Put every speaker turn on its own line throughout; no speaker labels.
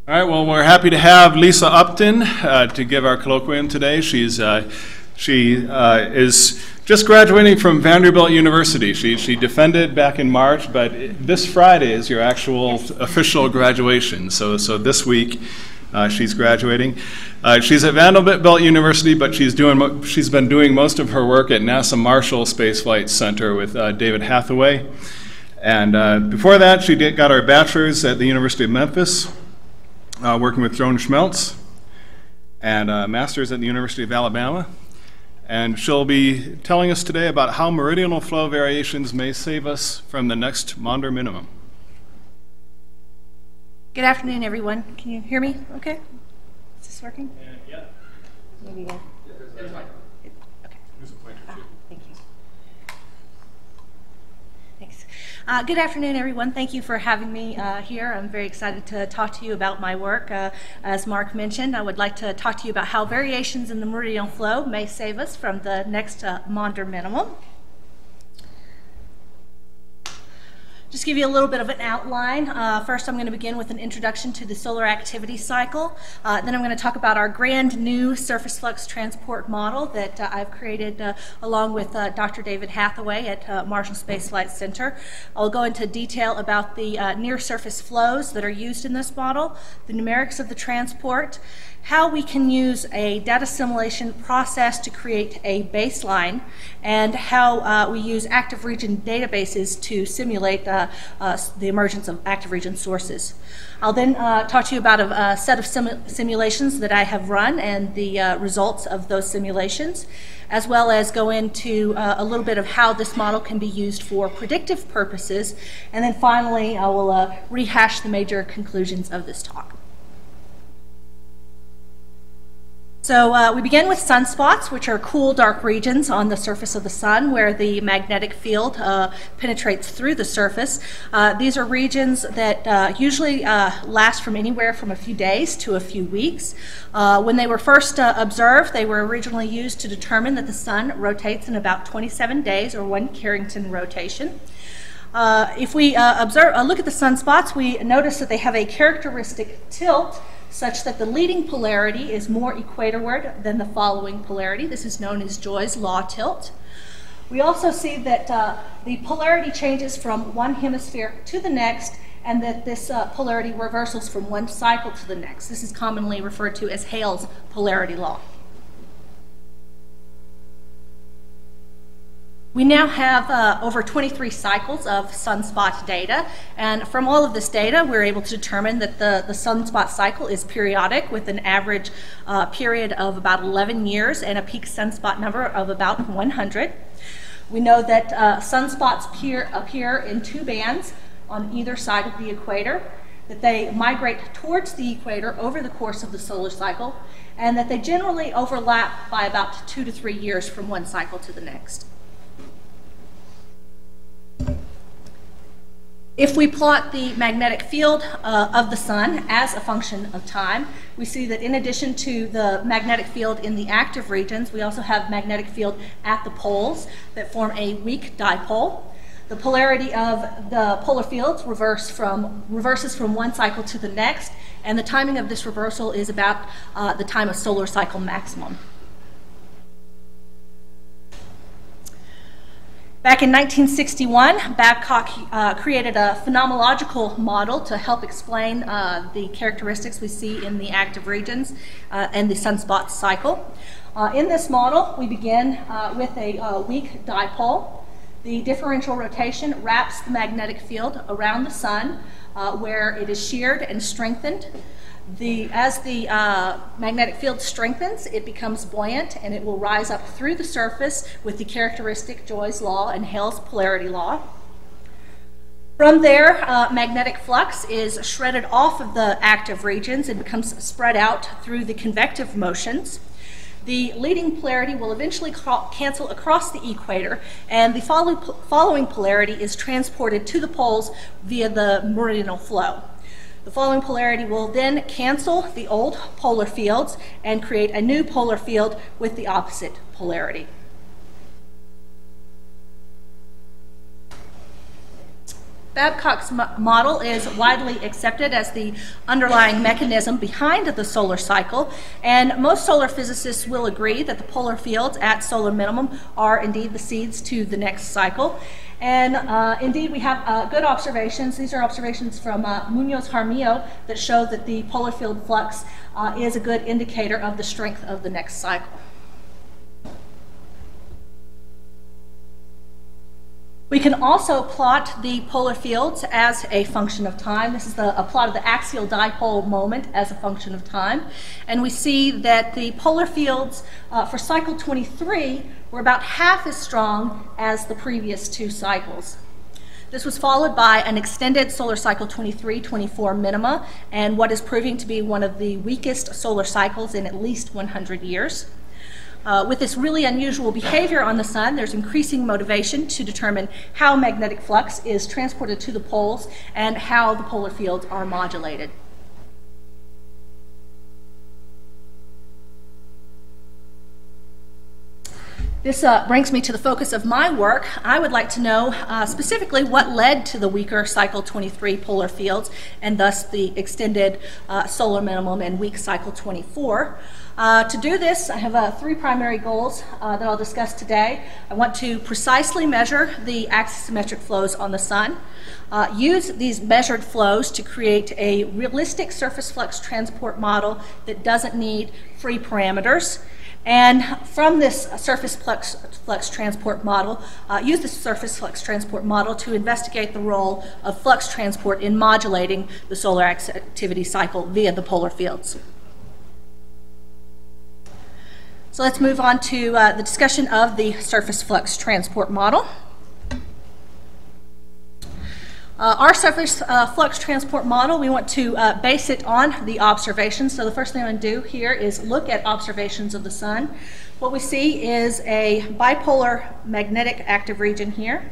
All right, well, we're happy to have Lisa Upton to give our colloquium today. She is just graduating from Vanderbilt University. She defended back in March, but this Friday is your actual official graduation. So this week she's graduating. She's at Vanderbilt University, but she's been doing most of her work at NASA Marshall Space Flight Center with David Hathaway. And before that, she got her bachelor's at the University of Memphis, working with Joan Schmelz, and a master's at the University of Alabama. And she'll be telling us today about how meridional flow variations may save us from the next Maunder minimum.
Good afternoon, everyone. Can you hear me okay? Is this working?
Yeah.
Maybe okay.
There's a pointer too.
Thank you. Thanks. Good afternoon, everyone. Thank you for having me here. I'm very excited to talk to you about my work. As Mark mentioned, I would like to talk to you about how variations in the meridional flow may save us from the next Maunder minimum. Just give you a little bit of an outline. First, I'm going to begin with an introduction to the solar activity cycle. Then I'm going to talk about our brand new surface flux transport model that I've created along with Dr. David Hathaway at Marshall Space Flight Center. I'll go into detail about the near surface flows that are used in this model, the numerics of the transport, how we can use a data assimilation process to create a baseline, and how we use active region databases to simulate the emergence of active region sources. I'll then talk to you about a set of simulations that I have run and the results of those simulations, as well as go into a little bit of how this model can be used for predictive purposes, and then finally I will rehash the major conclusions of this talk. So we begin with sunspots, which are cool, dark regions on the surface of the sun where the magnetic field penetrates through the surface. These are regions that usually last from anywhere from a few days to a few weeks. When they were first observed, they were originally used to determine that the sun rotates in about 27 days, or 1 Carrington rotation. If we look at the sunspots, we notice that they have a characteristic tilt such that the leading polarity is more equatorward than the following polarity. This is known as Joy's law tilt. We also see that the polarity changes from one hemisphere to the next, and that this polarity reversals from one cycle to the next. This is commonly referred to as Hale's polarity law. We now have over 23 cycles of sunspot data, and from all of this data we're able to determine that the sunspot cycle is periodic with an average period of about 11 years and a peak sunspot number of about 100. We know that sunspots appear in 2 bands on either side of the equator, that they migrate towards the equator over the course of the solar cycle, and that they generally overlap by about 2 to 3 years from one cycle to the next. If we plot the magnetic field of the sun as a function of time, we see that in addition to the magnetic field in the active regions, we also have magnetic field at the poles that form a weak dipole. The polarity of the polar fields reverses from one cycle to the next, and the timing of this reversal is about the time of solar cycle maximum. Back in 1961, Babcock created a phenomenological model to help explain the characteristics we see in the active regions and the sunspot cycle. In this model, we begin with a weak dipole. The differential rotation wraps the magnetic field around the sun where it is sheared and strengthened. As the magnetic field strengthens, it becomes buoyant, and it will rise up through the surface with the characteristic Joy's law and Hale's polarity law. From there, magnetic flux is shredded off of the active regions and becomes spread out through the convective motions. The leading polarity will eventually cancel across the equator, and the following polarity is transported to the poles via the meridional flow. The following polarity will then cancel the old polar fields and create a new polar field with the opposite polarity. Babcock's model is widely accepted as the underlying mechanism behind the solar cycle, and most solar physicists will agree that the polar fields at solar minimum are indeed the seeds to the next cycle. And indeed, we have good observations. These are observations from Munoz-Jaramillo that show that the polar field flux is a good indicator of the strength of the next cycle. We can also plot the polar fields as a function of time. This is a plot of the axial dipole moment as a function of time. And we see that the polar fields for cycle 23 were about half as strong as the previous two cycles. This was followed by an extended solar cycle 23-24 minima, and what is proving to be one of the weakest solar cycles in at least 100 years. With this really unusual behavior on the sun, there's increasing motivation to determine how magnetic flux is transported to the poles and how the polar fields are modulated. This brings me to the focus of my work. I would like to know specifically what led to the weaker cycle 23 polar fields and thus the extended solar minimum and weak cycle 24. To do this, I have three primary goals that I'll discuss today. I want to precisely measure the axisymmetric flows on the sun, use these measured flows to create a realistic surface flux transport model that doesn't need free parameters, and from this surface flux transport model, use the surface flux transport model to investigate the role of flux transport in modulating the solar activity cycle via the polar fields. So let's move on to the discussion of the surface flux transport model. Our surface flux transport model, we want to base it on the observations. So the first thing I'm going to do here is look at observations of the sun. What we see is a bipolar magnetic active region here,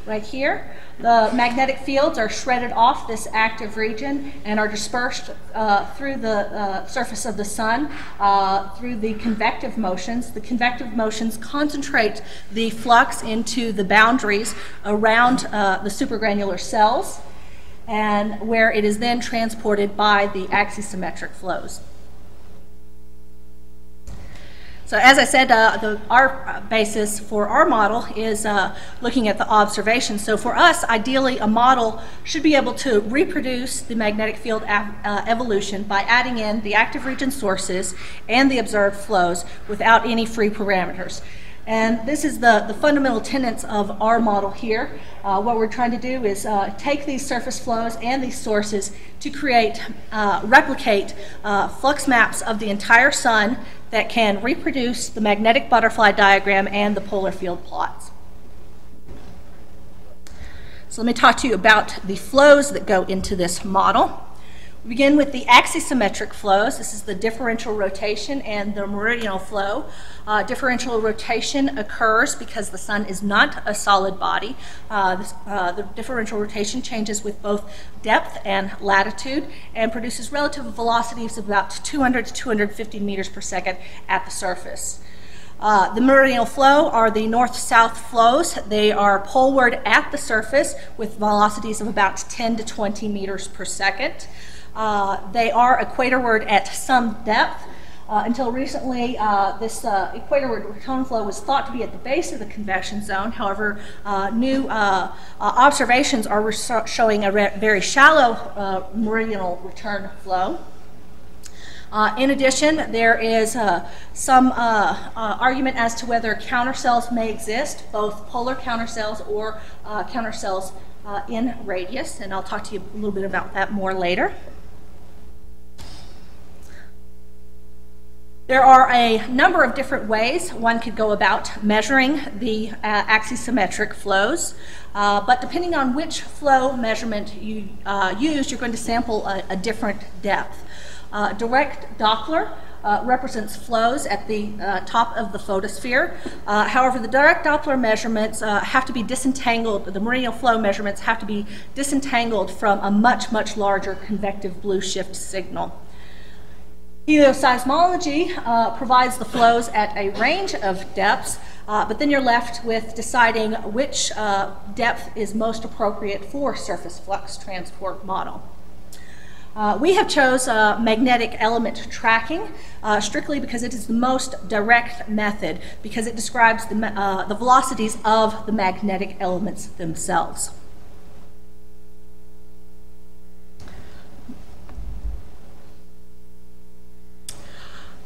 right here. The magnetic fields are shredded off this active region and are dispersed through the surface of the sun through the convective motions. The convective motions concentrate the flux into the boundaries around the supergranular cells, and where it is then transported by the axisymmetric flows. So as I said, our basis for our model is looking at the observations. So for us, ideally, a model should be able to reproduce the magnetic field evolution by adding in the active region sources and the observed flows without any free parameters. And this is the fundamental tenets of our model here. What we're trying to do is take these surface flows and these sources to create, replicate flux maps of the entire sun that can reproduce the magnetic butterfly diagram and the polar field plots. So let me talk to you about the flows that go into this model. We begin with the axisymmetric flows. This is the differential rotation and the meridional flow. Differential rotation occurs because the sun is not a solid body. The differential rotation changes with both depth and latitude and produces relative velocities of about 200 to 250 meters per second at the surface. The meridional flow are the north-south flows. They are poleward at the surface with velocities of about 10 to 20 meters per second. They are equatorward at some depth. Until recently, this equatorward return flow was thought to be at the base of the convection zone. However, new observations are showing a very shallow meridional return flow. In addition, there is some argument as to whether countercells may exist, both polar countercells or countercells in radius, and I'll talk to you a little bit about that more later. There are a number of different ways one could go about measuring the axisymmetric flows, but depending on which flow measurement you use, you're going to sample a different depth. Direct Doppler represents flows at the top of the photosphere. However, the direct Doppler measurements have to be disentangled, the meridional flow measurements have to be disentangled from a much, much larger convective blue shift signal. Helioseismology provides the flows at a range of depths, But then you're left with deciding which depth is most appropriate for surface flux transport model. We have chose magnetic element tracking strictly because it is the most direct method, because it describes the velocities of the magnetic elements themselves.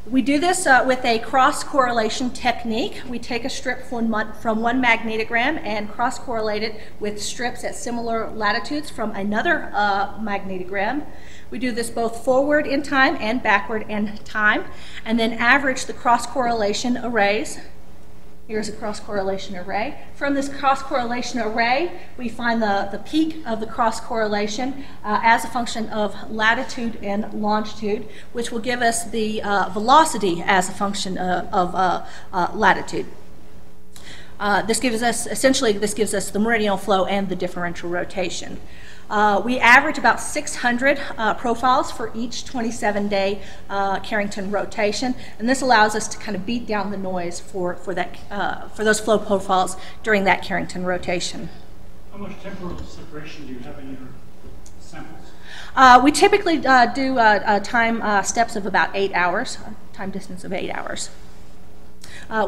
We do this with a cross-correlation technique. We take a strip from one magnetogram and cross-correlate it with strips at similar latitudes from another magnetogram. We do this both forward in time and backward in time, and then average the cross-correlation arrays. Here's a cross-correlation array. From this cross-correlation array, we find the peak of the cross-correlation as a function of latitude and longitude, which will give us the velocity as a function of latitude. This gives us the meridional flow and the differential rotation. We average about 600 profiles for each 27-day Carrington rotation, and this allows us to kind of beat down the noise for those flow profiles during that Carrington rotation.
How much temporal separation do you have in your samples?
We typically do time steps of about 8 hours, time distance of 8 hours.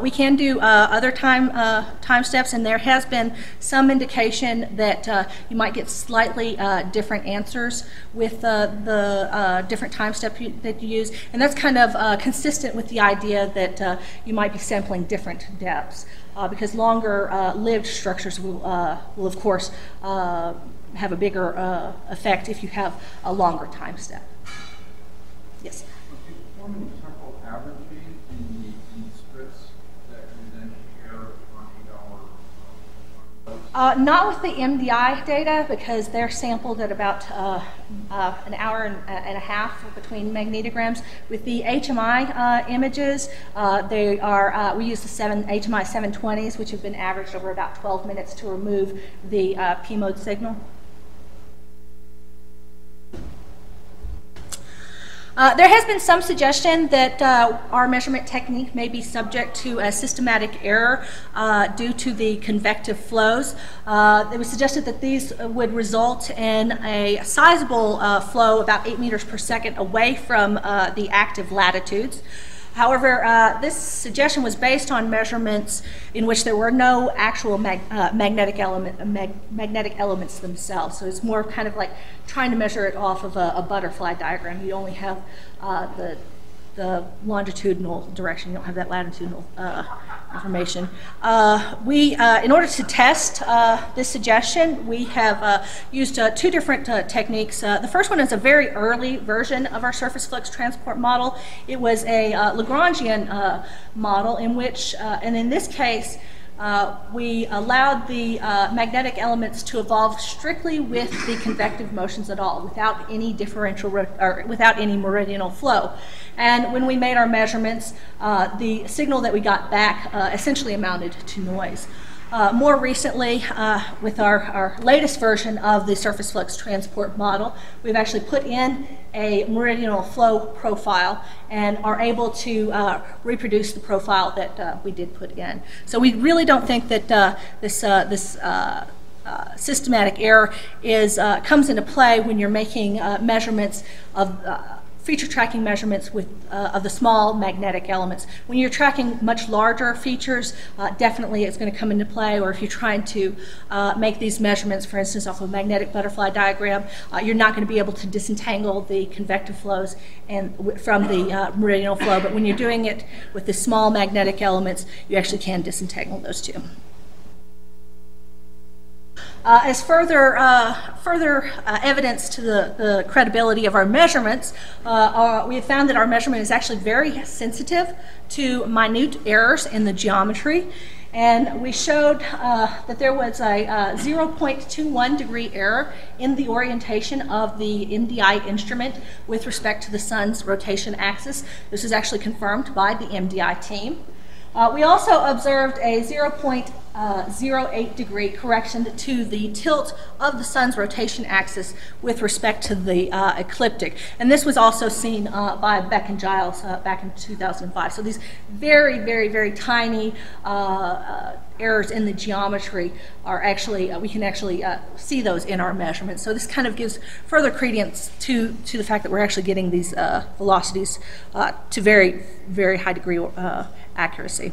We can do other time steps, and there has been some indication that you might get slightly different answers with the different time step that you use, and that's kind of consistent with the idea that you might be sampling different depths, because longer lived structures will of course have a bigger effect if you have a longer time step. Yes?
Performing temporal averaging in the strips that you then share on 8-hour
not with the MDI data, because they're sampled at about an hour and a half between magnetograms. With the HMI images, we use the HMI 720s, which have been averaged over about 12 minutes to remove the P-mode signal. There has been some suggestion that our measurement technique may be subject to a systematic error due to the convective flows. It was suggested that these would result in a sizable flow about 8 meters per second away from the active latitudes. However, this suggestion was based on measurements in which there were no actual magnetic elements themselves. So it's more kind of like trying to measure it off of a butterfly diagram. You only have the longitudinal direction. You don't have that latitudinal information. In order to test this suggestion, we have used two different techniques. The first one is a very early version of our surface flux transport model. It was a Lagrangian model in which, and in this case, we allowed the magnetic elements to evolve strictly with the convective motions at all, without any without any meridional flow. And when we made our measurements, the signal that we got back essentially amounted to noise. More recently, with our latest version of the surface flux transport model, we've actually put in a meridional flow profile and are able to reproduce the profile that we did put in. So we really don't think that this systematic error comes into play when you're making measurements of feature tracking measurements of the small magnetic elements. When you're tracking much larger features, definitely it's going to come into play, or if you're trying to make these measurements, for instance, off a magnetic butterfly diagram, you're not going to be able to disentangle the convective flows from the meridional flow, but when you're doing it with the small magnetic elements, you actually can disentangle those two. As further evidence to the credibility of our measurements, we have found that our measurement is actually very sensitive to minute errors in the geometry. And we showed that there was a 0.21 degree error in the orientation of the MDI instrument with respect to the sun's rotation axis. This is actually confirmed by the MDI team. We also observed a 0.8 0.08 correction to the tilt of the sun's rotation axis with respect to the ecliptic. And this was also seen by Beck and Giles back in 2005. So these very, very, very tiny errors in the geometry are actually, we can actually see those in our measurements. So this kind of gives further credence to the fact that we're actually getting these velocities to very, very high degree accuracy.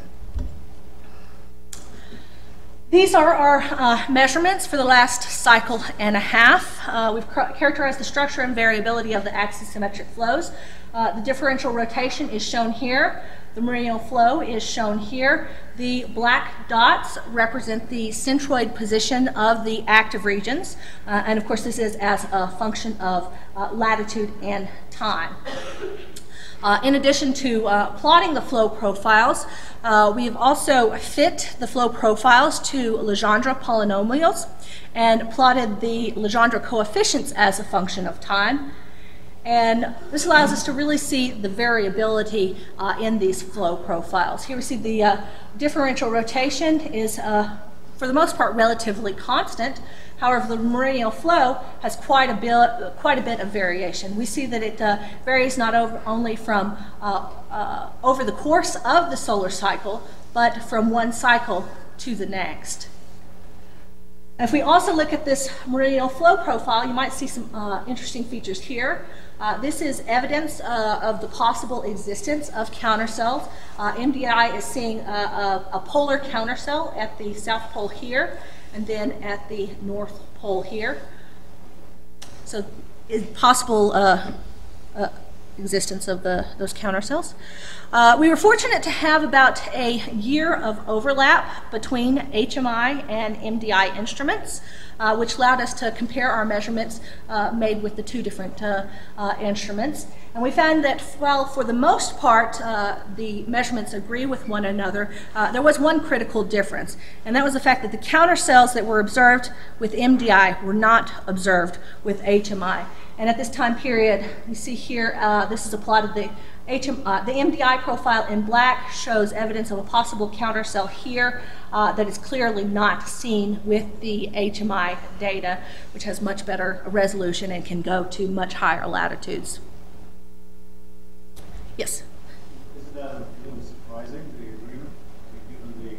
These are our measurements for the last cycle and a half. We've characterized the structure and variability of the axisymmetric flows. The differential rotation is shown here. The meridional flow is shown here. The black dots represent the centroid position of the active regions. And of course, this is as a function of latitude and time. In addition to plotting the flow profiles, we have also fit the flow profiles to Legendre polynomials and plotted the Legendre coefficients as a function of time. And this allows us to really see the variability in these flow profiles. Here we see the differential rotation is, for the most part, relatively constant. However, the meridional flow has quite a bit of variation. We see that it varies not only from over the course of the solar cycle, but from one cycle to the next. If we also look at this meridional flow profile, you might see some interesting features here. This is evidence of the possible existence of countercells. MDI is seeing a polar countercell at the south pole here, and then at the north pole here. So is possible existence of those countercells. We were fortunate to have about a year of overlap between HMI and MDI instruments, which allowed us to compare our measurements made with the two different instruments. And we found that, well, for the most part, the measurements agree with one another. There was one critical difference, and that was the fact that the countercells that were observed with MDI were not observed with HMI. And at this time period, you see here, this is a plot of the MDI profile in black shows evidence of a possible countercell here that is clearly not seen with the HMI data, which has much better resolution and can go to much higher latitudes. Yes?
Isn't that a little surprising, the agreement, given the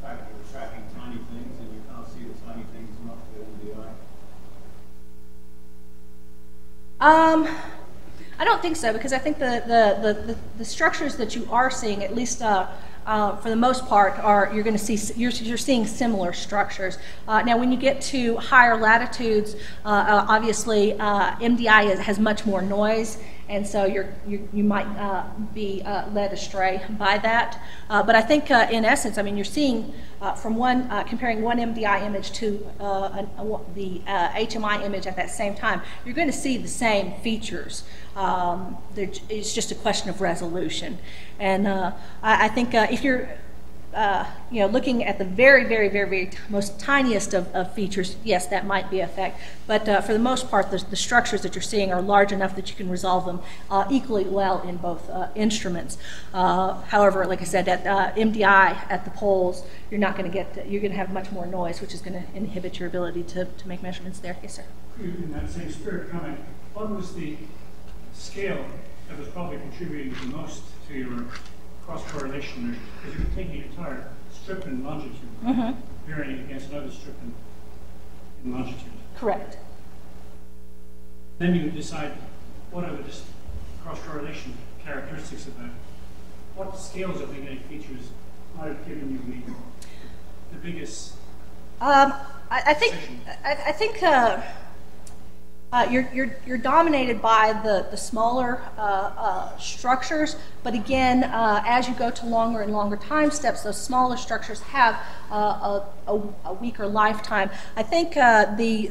fact that we're tracking tiny things and you can't see the tiny things not with MDI?
I don't think so, because I think the structures that you are seeing, at least for the most part, are you're going to see you're seeing similar structures. Now, when you get to higher latitudes, obviously MDI has much more noise, and so you might be led astray by that. But I think in essence, I mean, you're seeing from comparing one MDI image to the HMI image at that same time, you're going to see the same features. It's just a question of resolution. And I think if you're looking at the very, very, very, very most tiniest of features, yes, that might be a effect. But for the most part, the structures that you're seeing are large enough that you can resolve them equally well in both instruments. However, like I said, at MDI at the poles, you're going to have much more noise, which is going to inhibit your ability to make measurements there. Yes, sir.
In that same spirit comment, what was the scale that was probably contributing the most to your cross-correlation measures? Because you're taking an entire strip in longitude, varying against another strip in longitude.
Correct.
Then you decide what are the cross-correlation characteristics of that. What scales of magnetic features might have given you the biggest
I think you're dominated by the smaller structures, but again, as you go to longer and longer time steps, those smaller structures have a weaker lifetime. I think the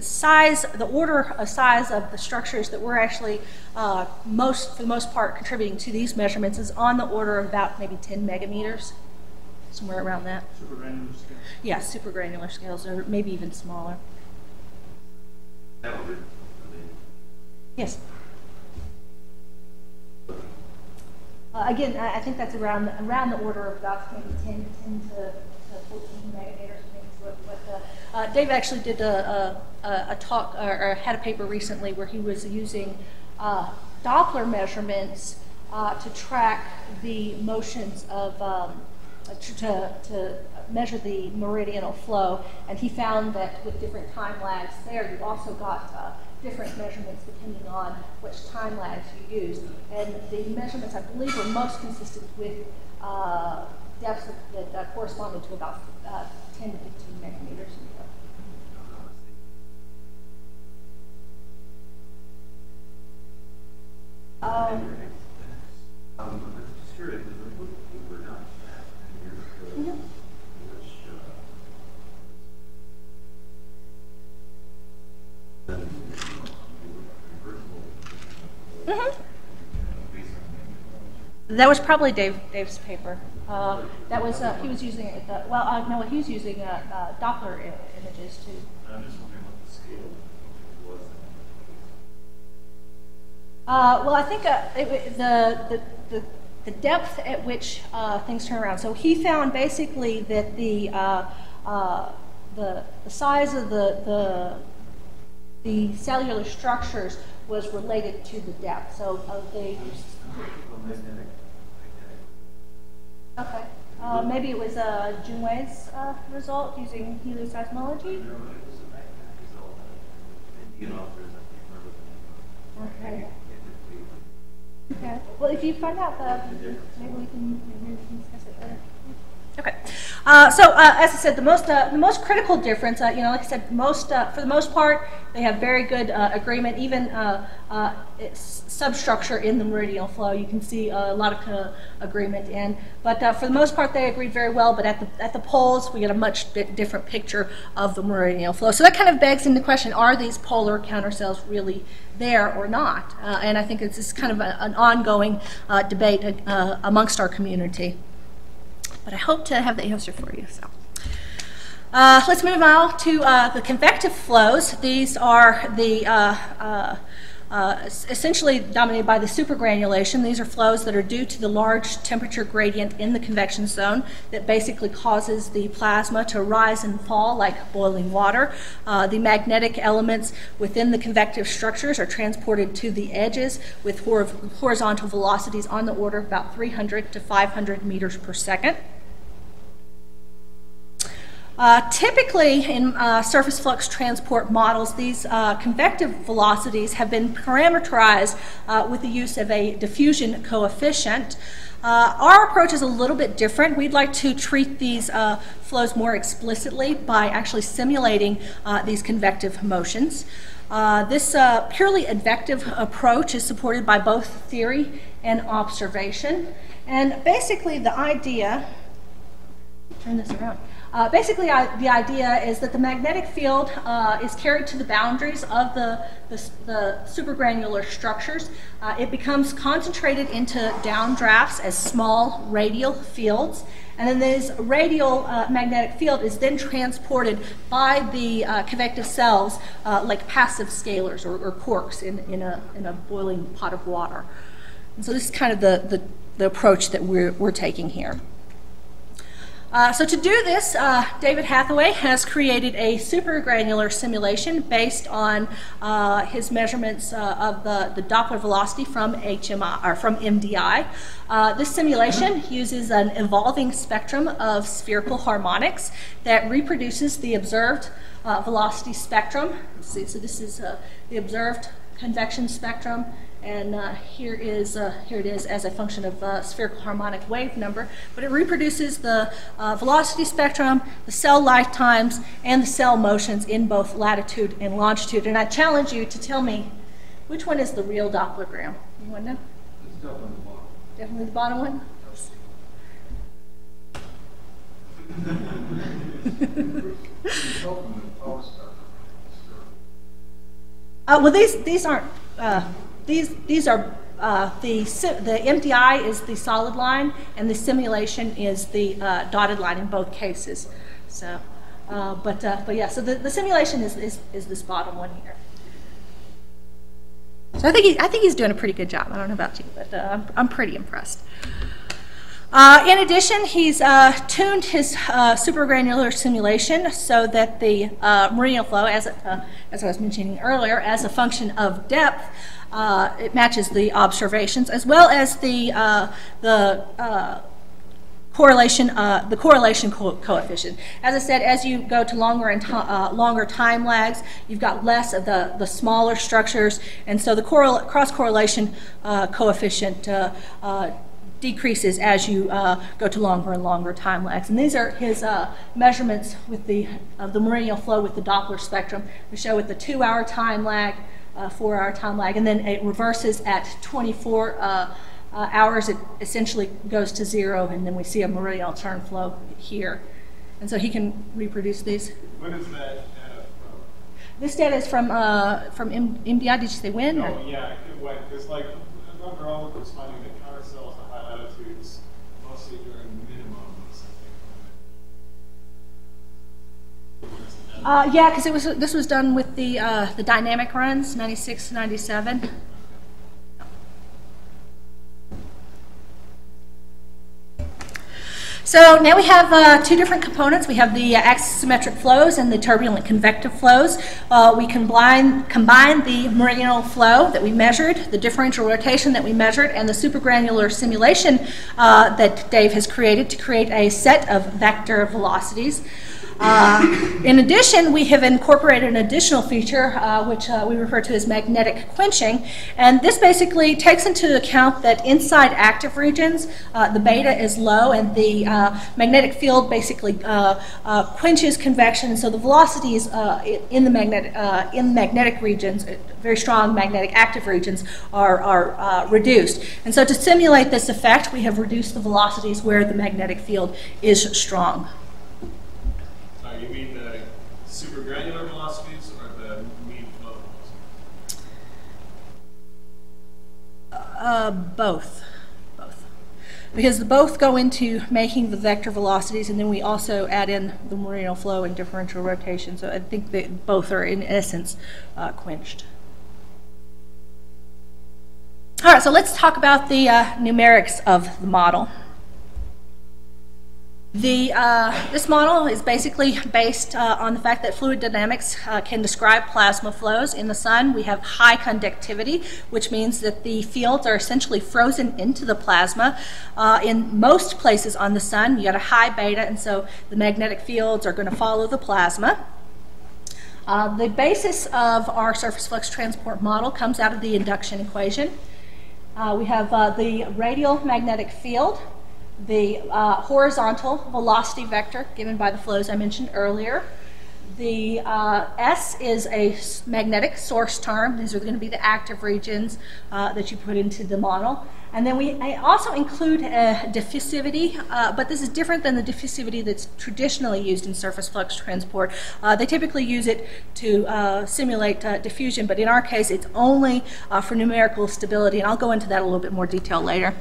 order of size of the structures that we're actually for the most part contributing to these measurements is on the order of about maybe 10 megameters, somewhere around that.
supergranular scale?
Yeah, supergranular scales, or maybe even smaller. Yes. Again, I think that's around the order of about maybe 10 to 14 megameters. I think is what Dave actually did a talk or had a paper recently where he was using Doppler measurements to track the motions of to measure the meridional flow, and he found that with different time lags there, you also got different measurements depending on which time lags you used. And the measurements, I believe, were most consistent with depths that corresponded to about 10 to 15 megameters.
Just curious, we were not that many years ago,
That was probably Dave's paper. That was he was using it. No, he was using Doppler images too.
I'm just wondering what the scale was.
Well, I think the depth at which things turn around. So he found basically that the size of the cellular structures was related to the depth. So they. Okay. Maybe it was Junwei's result using heliocosmology. Okay. Okay. Well, if you find out maybe we can discuss it later. Okay. So as I said, the most critical difference, like I said, for the most part, they have very good agreement. Even substructure in the meridional flow, you can see a lot of agreement. But for the most part, they agreed very well. But at the poles, we get a much different picture of the meridional flow. So that kind of begs into question: are these polar countercells really there or not? And I think it's kind of an ongoing debate amongst our community. But I hope to have the answer for you. So let's move on to the convective flows. These are the essentially dominated by the supergranulation. These are flows that are due to the large temperature gradient in the convection zone that basically causes the plasma to rise and fall like boiling water. The magnetic elements within the convective structures are transported to the edges with horizontal velocities on the order of about 300 to 500 meters per second. Typically in surface flux transport models, these convective velocities have been parameterized with the use of a diffusion coefficient. Our approach is a little bit different. We'd like to treat these flows more explicitly by actually simulating these convective motions. This purely advective approach is supported by both theory and observation. And basically the idea, turn this around. Basically, the idea is that the magnetic field is carried to the boundaries of the supergranular structures. It becomes concentrated into downdrafts as small radial fields, and then this radial magnetic field is then transported by the convective cells like passive scalars or corks in a boiling pot of water. And so this is kind of the approach that we're taking here. So to do this, David Hathaway has created a supergranular simulation based on his measurements of the Doppler velocity from MDI. This simulation uses an evolving spectrum of spherical harmonics that reproduces the observed velocity spectrum. Let's see, so this is the observed convection spectrum. And here it is as a function of spherical harmonic wave number. But it reproduces the velocity spectrum, the cell lifetimes, and the cell motions in both latitude and longitude. And I challenge you to tell me which one is the real Dopplergram. Anyone know?
It's definitely the bottom.
Definitely the bottom one? Well, these aren't. These are the MDI is the solid line, and the simulation is the dotted line in both cases. So, but yeah, so the simulation is this bottom one here. So I think he's doing a pretty good job. I don't know about you, but I'm pretty impressed. In addition, he's tuned his supergranular simulation so that the Meridional flow, as I was mentioning earlier, as a function of depth, it matches the observations, as well as the correlation coefficient. As I said, as you go to longer time lags, you've got less of the smaller structures, and so the cross-correlation coefficient decreases as you go to longer and longer time lags. And these are his measurements with the Meridional flow with the Doppler spectrum. We show with the 2-hour time lag, 4-hour time lag, and then it reverses at 24 hours. It essentially goes to 0, and then we see a Meridional turn flow here. And so he can reproduce these.
When is that data from?
This data is from MDI. Did you say when?
No, yeah, because like overall was finding that countercells at high latitudes mostly during minimums, I think.
Yeah, because this was done with the dynamic runs, 96, 97. So now we have two different components. We have the axisymmetric flows and the turbulent convective flows. We combine the meridional flow that we measured, the differential rotation that we measured, and the supergranular simulation that Dave has created to create a set of vector velocities. In addition, we have incorporated an additional feature which we refer to as magnetic quenching, and this basically takes into account that inside active regions the beta is low and the magnetic field basically quenches convection, and so the velocities in the magnetic regions, very strong magnetic active regions, are reduced. And so to simulate this effect, we have reduced the velocities where the magnetic field is strong.
You mean the supergranular velocities or the mean flow velocities?
Both. Because both go into making the vector velocities, and then we also add in the meridional flow and differential rotation. So I think that both are, in essence, quenched. All right, so let's talk about the numerics of the model. This model is basically based on the fact that fluid dynamics can describe plasma flows. In the sun, we have high conductivity, which means that the fields are essentially frozen into the plasma. In most places on the sun, you got a high beta, and so the magnetic fields are going to follow the plasma. The basis of our surface flux transport model comes out of the induction equation. We have the radial magnetic field, the horizontal velocity vector given by the flows I mentioned earlier. The S is a magnetic source term. These are going to be the active regions that you put into the model. And then we also include diffusivity, but this is different than the diffusivity that's traditionally used in surface flux transport. They typically use it to simulate diffusion, but in our case it's only for numerical stability, and I'll go into that a little bit more detail later.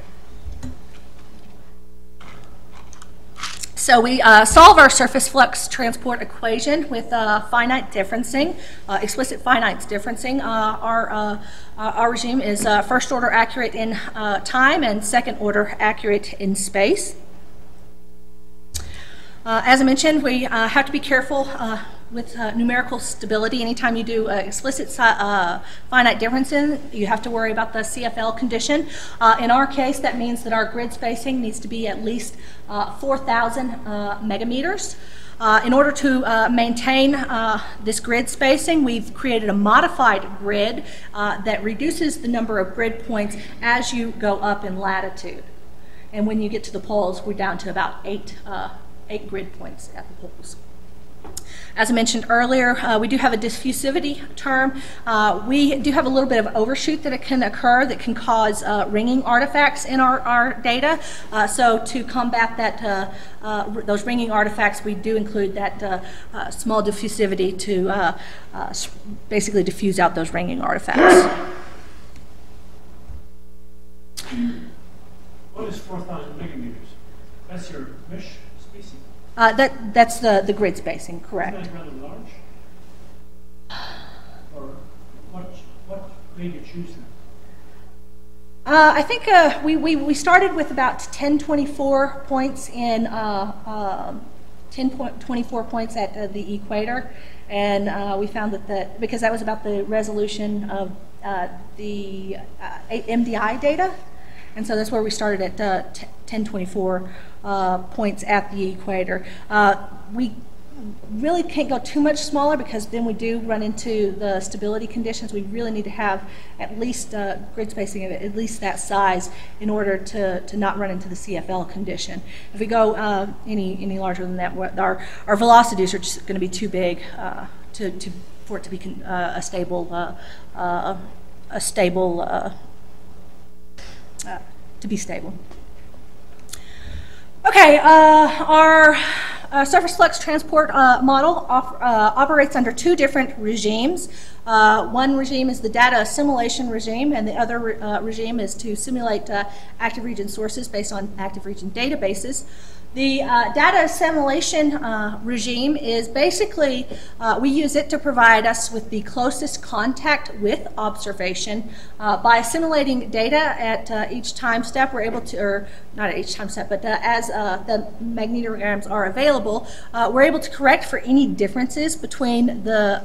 So we solve our surface flux transport equation with finite differencing, explicit finite differencing. Our regime is first order accurate in time and second order accurate in space. As I mentioned, we have to be careful with numerical stability. Anytime you do explicit finite differencing, you have to worry about the CFL condition. In our case, that means that our grid spacing needs to be at least 4,000 megameters. In order to maintain this grid spacing, we've created a modified grid that reduces the number of grid points as you go up in latitude. And when you get to the poles, we're down to about eight grid points at the poles. As I mentioned earlier, we do have a diffusivity term. We do have a little bit of overshoot that can occur that can cause ringing artifacts in our data. So to combat that, those ringing artifacts, we do include that small diffusivity to basically diffuse out those ringing artifacts.
What is 4,000 megameters? That's your mesh spacing?
That's the grid spacing, correct.
Isn't that rather large? Or what made you choose that?
I think we started with about 1024 points in 10.24 points at the equator, and we found that because that was about the resolution of the MDI data, and so that's where we started at 1024 points at the equator. We really can't go too much smaller because then we do run into the stability conditions. We really need to have at least grid spacing of at least that size in order to not run into the CFL condition. If we go any larger than that, our velocities are just going to be too big for it to be a stable to be stable. Okay, our surface flux transport model operates under two different regimes. One regime is the data assimilation regime, and the other regime is to simulate active region sources based on active region databases. The data assimilation regime is basically, we use it to provide us with the closest contact with observation. By assimilating data at each time step, we're able to, or not at each time step, but as the magnetograms are available, we're able to correct for any differences between the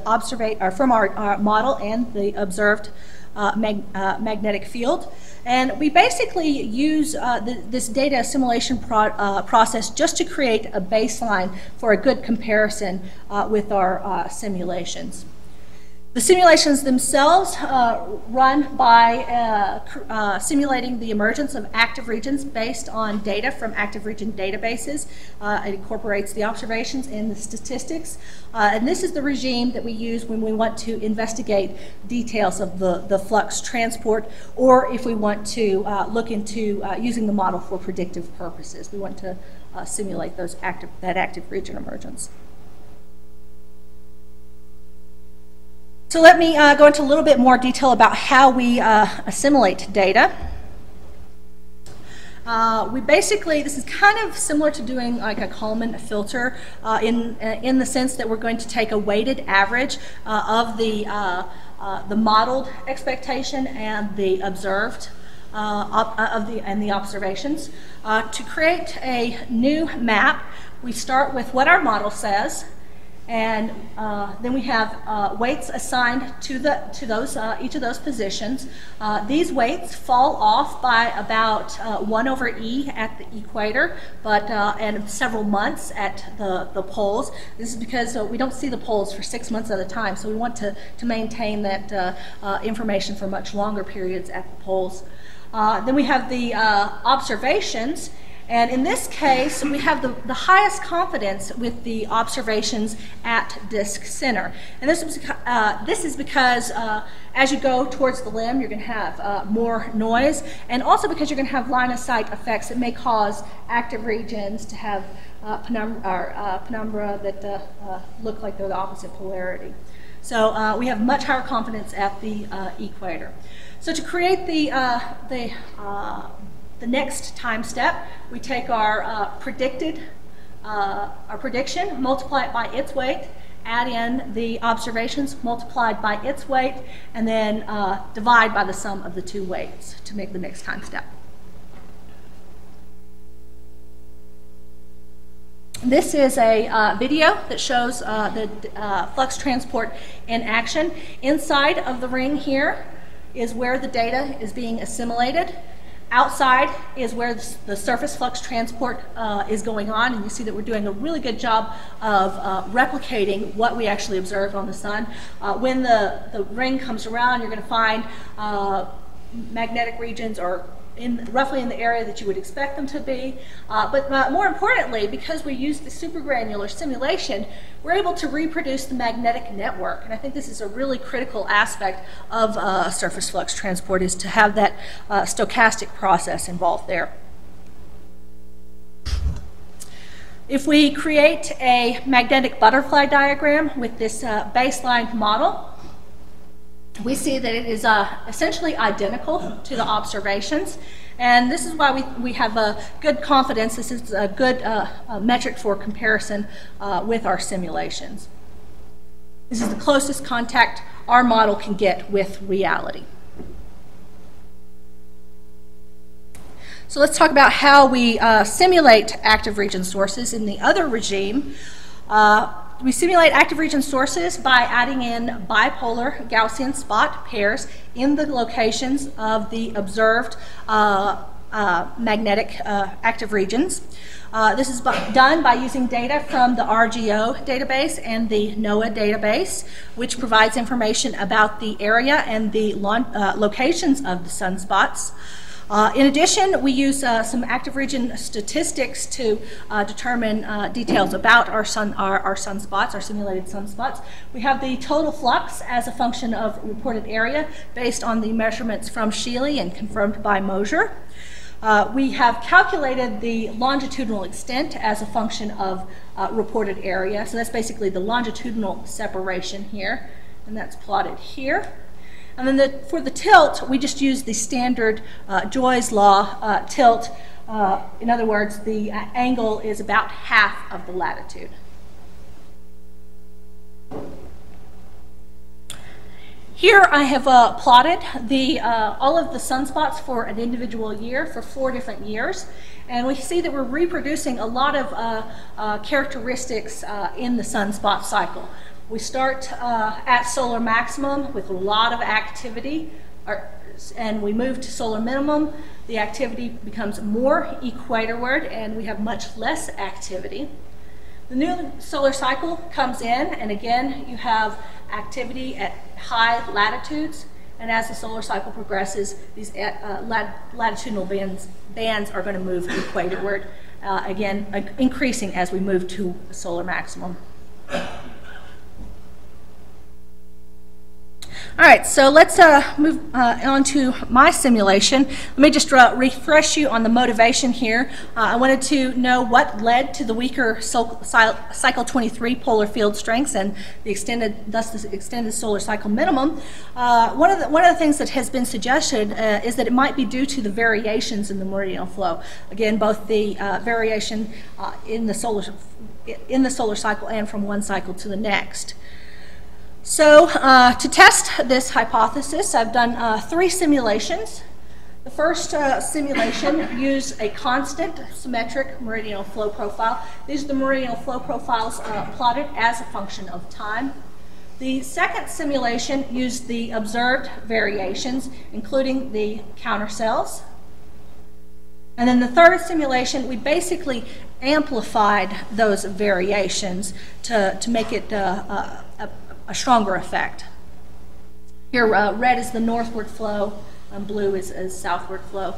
from our model and the observed magnetic field. And we basically use this data assimilation process just to create a baseline for a good comparison with our simulations. The simulations themselves run by simulating the emergence of active regions based on data from active region databases. It incorporates the observations and the statistics. And this is the regime that we use when we want to investigate details of the flux transport, or if we want to look into using the model for predictive purposes. We want to simulate that active region emergence. So let me go into a little bit more detail about how we assimilate data. We basically, this is kind of similar to doing like a Kalman filter in the sense that we're going to take a weighted average of the modeled expectation and the observed and the observations. To create a new map, we start with what our model says. And then we have weights assigned to those each of those positions. These weights fall off by about 1/e at the equator, but and several months at the poles. This is because we don't see the poles for 6 months at a time, so we want to maintain that information for much longer periods at the poles. Then we have the observations. And in this case, we have the highest confidence with the observations at disk center. And this is because as you go towards the limb, you're going to have more noise, and also because you're going to have line of sight effects that may cause active regions to have penumbra that look like they're the opposite polarity. So we have much higher confidence at the equator. So to create the next time step, we take our prediction, multiply it by its weight, add in the observations multiplied by its weight, and then divide by the sum of the two weights to make the next time step. This is a video that shows the flux transport in action. Inside of the ring here is where the data is being assimilated. Outside is where the surface flux transport is going on, and you see that we're doing a really good job of replicating what we actually observed on the sun. When the ring comes around, you're going to find magnetic regions are roughly in the area that you would expect them to be. But more importantly, because we use the supergranular simulation, we're able to reproduce the magnetic network. And I think this is a really critical aspect of surface flux transport, is to have that stochastic process involved there. If we create a magnetic butterfly diagram with this baseline model, we see that it is essentially identical to the observations, and this is why we have a good confidence. This is a good metric for comparison with our simulations. This is the closest contact our model can get with reality. So let's talk about how we simulate active region sources in the other regime. We simulate active region sources by adding in bipolar Gaussian spot pairs in the locations of the observed magnetic active regions. This is done by using data from the RGO database and the NOAA database, which provides information about the area and the locations of the sunspots. In addition, we use some active region statistics to determine details about our sunspots, our simulated sunspots. We have the total flux as a function of reported area based on the measurements from Scheele and confirmed by Maunder. We have calculated the longitudinal extent as a function of reported area. So that's basically the longitudinal separation here, and that's plotted here. And then for the tilt, we just use the standard Joy's law tilt. In other words, the angle is about half of the latitude. Here I have plotted all of the sunspots for an individual year for 4 different years. And we see that we're reproducing a lot of characteristics in the sunspot cycle. We start at solar maximum with a lot of activity, and we move to solar minimum. The activity becomes more equatorward, and we have much less activity. The new solar cycle comes in, and again, you have activity at high latitudes, and as the solar cycle progresses, these latitudinal bands are going to move equatorward, again, increasing as we move to solar maximum. All right, so let's move on to my simulation. Let me just refresh you on the motivation here. I wanted to know what led to the weaker cycle 23 polar field strengths and the extended solar cycle minimum. One of the things that has been suggested is that it might be due to the variations in the meridional flow. Again, both the variation in the solar cycle and from one cycle to the next. So to test this hypothesis, I've done 3 simulations. The first simulation used a constant symmetric meridional flow profile. These are the meridional flow profiles plotted as a function of time. The second simulation used the observed variations, including the countercells. And then the third simulation, we basically amplified those variations to make it a stronger effect. Here, red is the northward flow, and blue is southward flow.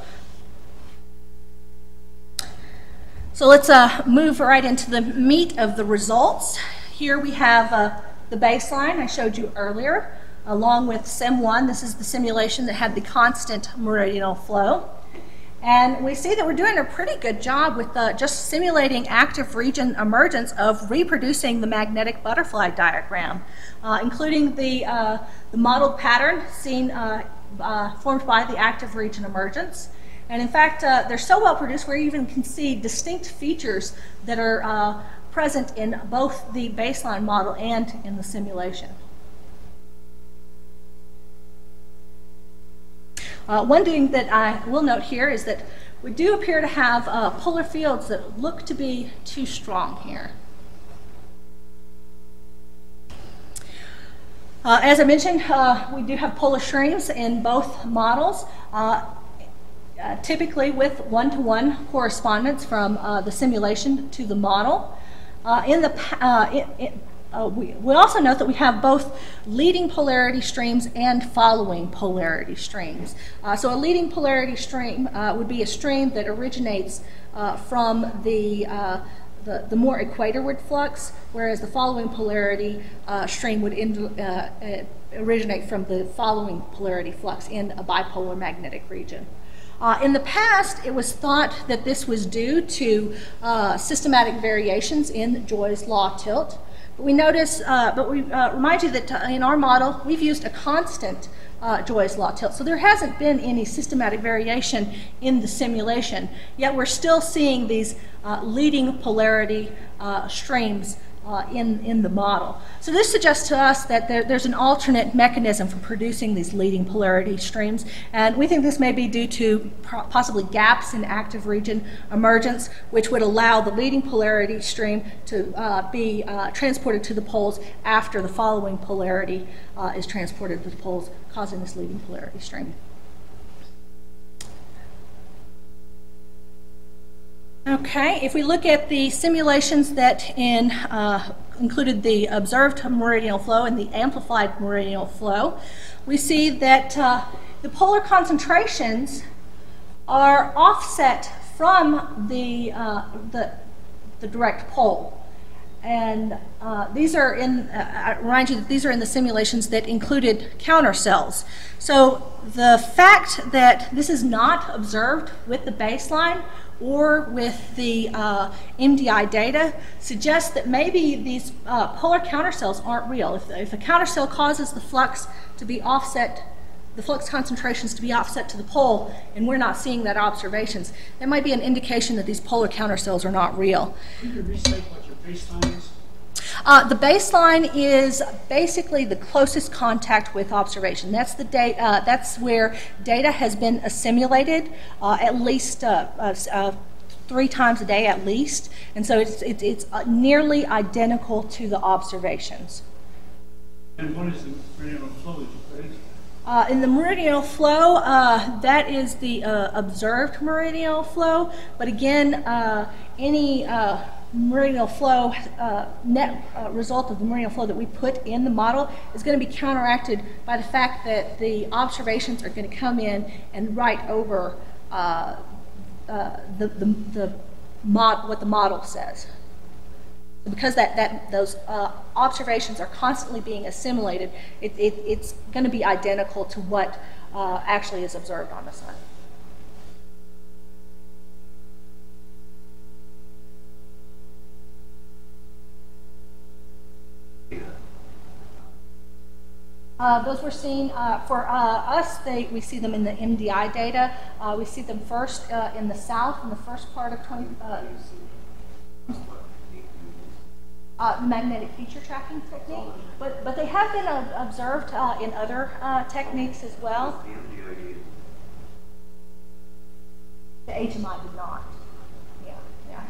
So let's move right into the meat of the results. Here we have the baseline I showed you earlier, along with Sim1. This is the simulation that had the constant meridional flow. And we see that we're doing a pretty good job with just simulating active region emergence of reproducing the magnetic butterfly diagram, including the modeled pattern seen formed by the active region emergence. And in fact, they're so well produced we even can see distinct features that are present in both the baseline model and in the simulation. One thing that I will note here is that we do appear to have polar fields that look to be too strong here. As I mentioned, we do have polar streams in both models, typically with one-to-one correspondence from the simulation to the model. We also note that we have both leading polarity streams and following polarity streams. So a leading polarity stream would be a stream that originates from the more equatorward flux, whereas the following polarity stream would originate from the following polarity flux in a bipolar magnetic region. In the past, it was thought that this was due to systematic variations in Joy's law tilt. But we notice, remind you that in our model, we've used a constant Joy's law tilt. So there hasn't been any systematic variation in the simulation, yet we're still seeing these leading polarity streams in the model. So this suggests to us that there's an alternate mechanism for producing these leading polarity streams, and we think this may be due to possibly gaps in active region emergence, which would allow the leading polarity stream to be transported to the poles after the following polarity is transported to the poles, causing this leading polarity stream. Okay, if we look at the simulations that included the observed meridional flow and the amplified meridional flow, we see that the polar concentrations are offset from the direct pole. And these are in, I remind you that these are in the simulations that included counter cells. So the fact that this is not observed with the baseline or with the MDI data suggests that maybe these polar counter cells aren't real. If a counter cell causes the flux to be offset, the flux concentrations to be offset to the pole, and we're not seeing that observations, that might be an indication that these polar counter cells are not real.
Can you restate what your baseline is?
The baseline is basically the closest contact with observation. That's the data. That's where data has been assimilated at least 3 times a day at least, and so it's nearly identical to the observations.
And what is the meridional flow that you put in?
In the meridional flow, that is the observed meridional flow, but again, any meridional flow, net result of the meridional flow that we put in the model is going to be counteracted by the fact that the observations are going to come in and write over what the model says. Because those observations are constantly being assimilated, it's going to be identical to what actually is observed on the sun. Those were seen for us. We see them in the MDI data. We see them first in the south in the first part of the magnetic feature tracking technique, but they have been observed in other techniques as well. The HMI did not. Yeah, yeah.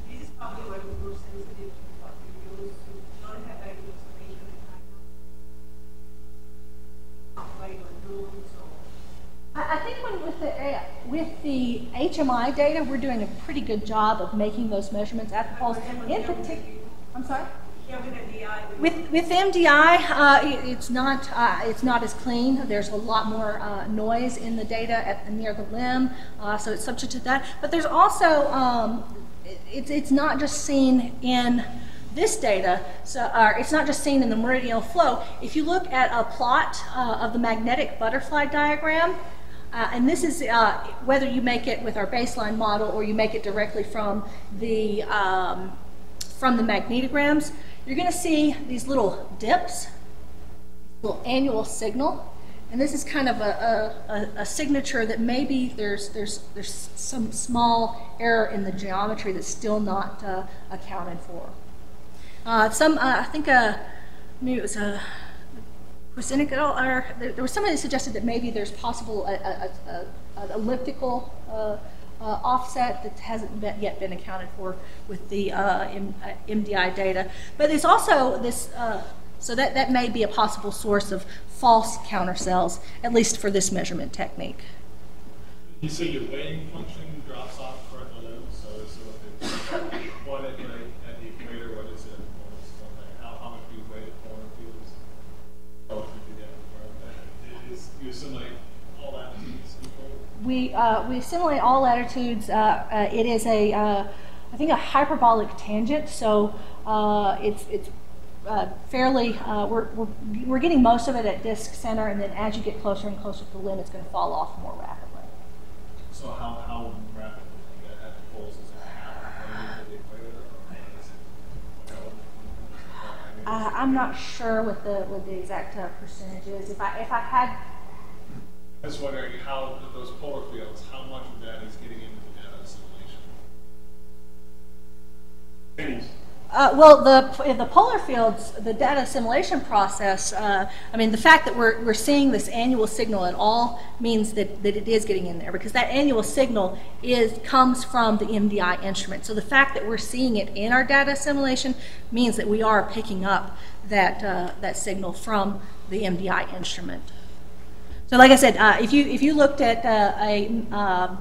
This is probably where we're more sensitive to what we use to not have that information
I think with the HMI data, we're doing a pretty good job of making those measurements at the poles. In particular, I'm sorry. With MDI, it's not as clean. There's a lot more noise in the data near the limb, so it's subject to that. But there's also it's not just seen in this data, it's not just seen in the meridional flow. If you look at a plot of the magnetic butterfly diagram, and this is whether you make it with our baseline model or you make it directly from the magnetograms, you're going to see these little dips, little annual signal, and this is kind of a signature that maybe there's some small error in the geometry that's still not accounted for. I think maybe it was there was somebody that suggested that maybe there's possible an elliptical offset that hasn't yet been accounted for with the MDI data. But there's also this, so that may be a possible source of false counter cells, at least for this measurement technique.
You say your weighting function drops off toward the limb, so if it's one at the equator, what is it? How much do you weigh the polar fields? You assimilate all latitudes equal?
We assimilate all latitudes. It is I think a hyperbolic tangent, so it's fairly, we're getting most of it at disk center, and then as you get closer and closer to the limb, it's going to fall off more rapidly.
So how rapidly at the poles? Is it half of the equator?
I'm not sure what the exact percentages. If I had,
I was wondering how those polar fields, how much of that is getting into the data assimilation?
Well, the polar fields, the data assimilation process, I mean, the fact that we're seeing this annual signal at all means that it is getting in there, because that annual signal comes from the MDI instrument. So the fact that we're seeing it in our data assimilation means that we are picking up that signal from the MDI instrument. So like I said, if you looked at a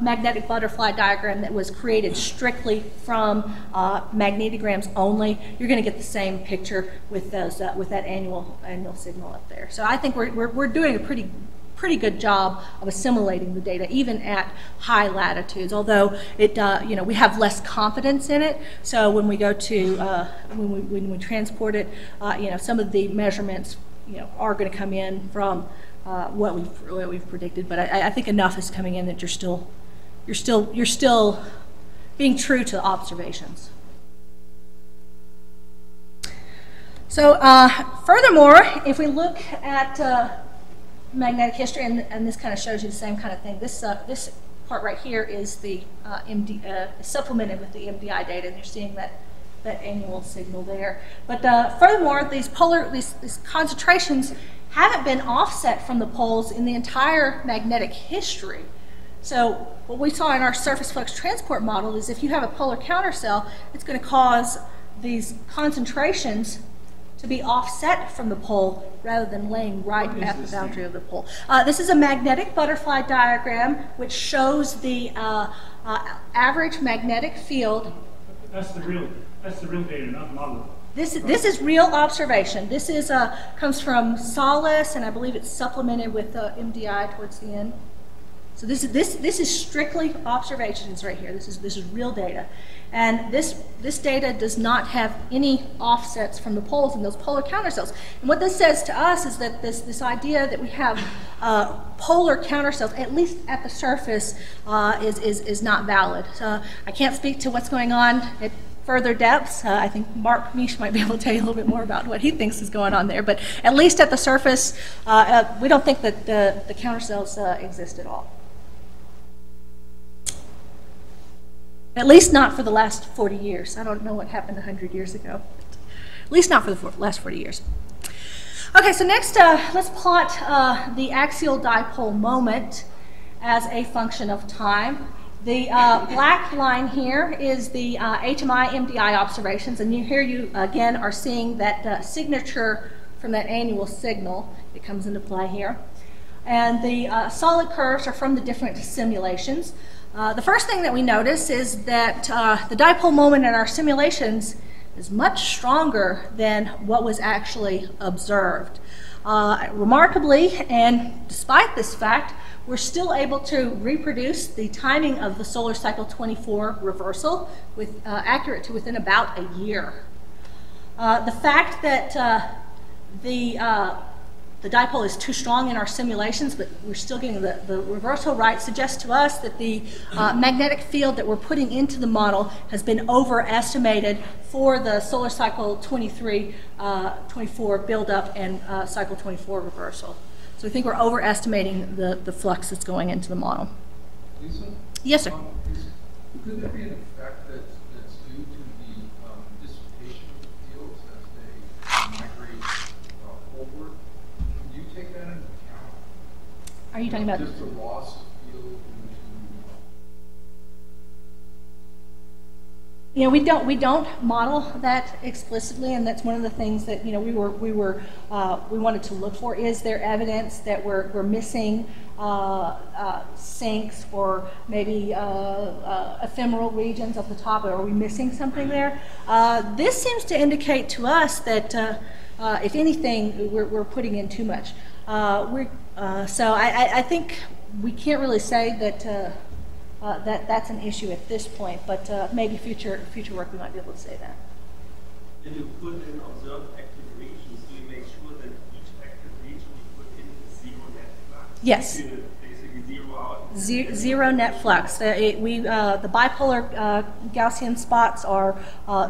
magnetic butterfly diagram that was created strictly from magnetograms only, you're going to get the same picture with those with that annual signal up there. So I think we're doing a pretty good job of assimilating the data, even at high latitudes. Although it we have less confidence in it. So when we go to when we transport it, some of the measurements are going to come in from what we've predicted, but I think enough is coming in that you're still being true to the observations. So furthermore, if we look at magnetic history, and this kind of shows you the same kind of thing. This part right here is the supplemented with the MDI data, and you're seeing that annual signal there. But furthermore, these concentrations haven't been offset from the poles in the entire magnetic history. So what we saw in our surface flux transport model is if you have a polar countercell, it's going to cause these concentrations to be offset from the pole rather than laying right at the boundary of the pole. This is a magnetic butterfly diagram which shows the average magnetic field.
That's the real data, not the model.
This is real observation. This comes from Solace, and I believe it's supplemented with MDI towards the end. So this is strictly observations right here. This is real data, and this data does not have any offsets from the poles in those polar countercells. And what this says to us is that this idea that we have polar countercells, at least at the surface, is not valid. So I can't speak to what's going on at further depths. I think Mark Misch might be able to tell you a little bit more about what he thinks is going on there. But at least at the surface, we don't think that the countercells exist at all. At least not for the last 40 years. I don't know what happened 100 years ago. At least not for the last 40 years. Okay, so next let's plot the axial dipole moment as a function of time. The black line here is the HMI MDI observations, and here you again are seeing that signature from that annual signal that comes into play here. And the solid curves are from the different simulations. The first thing that we notice is that the dipole moment in our simulations is much stronger than what was actually observed. Remarkably, and despite this fact, we're still able to reproduce the timing of the solar cycle 24 reversal with accurate to within about a year. The fact that the dipole is too strong in our simulations, but we're still getting the reversal right, suggests to us that the magnetic field that we're putting into the model has been overestimated for the solar cycle 23, 24 buildup and cycle 24 reversal. So we think we're overestimating the flux that's going into the model.
Lisa?
Yes, sir.
Could there be an effect that's due to the dissipation of the fields as they migrate forward? Can you take that into account?
Are you talking about
just the loss of field into?
We don't model that explicitly, and that's one of the things that we wanted to look for. Is there evidence that we're missing sinks or maybe ephemeral regions up the top? Are we missing something there? This seems to indicate to us that if anything, we're putting in too much. So I think we can't really say that. That's an issue at this point, but maybe future work we might be able to say that.
When you put in observed active regions, do you make sure that each active region you put in is zero net flux?
Yes.
Basically zero out.
Zero net flux. The bipolar Gaussian spots are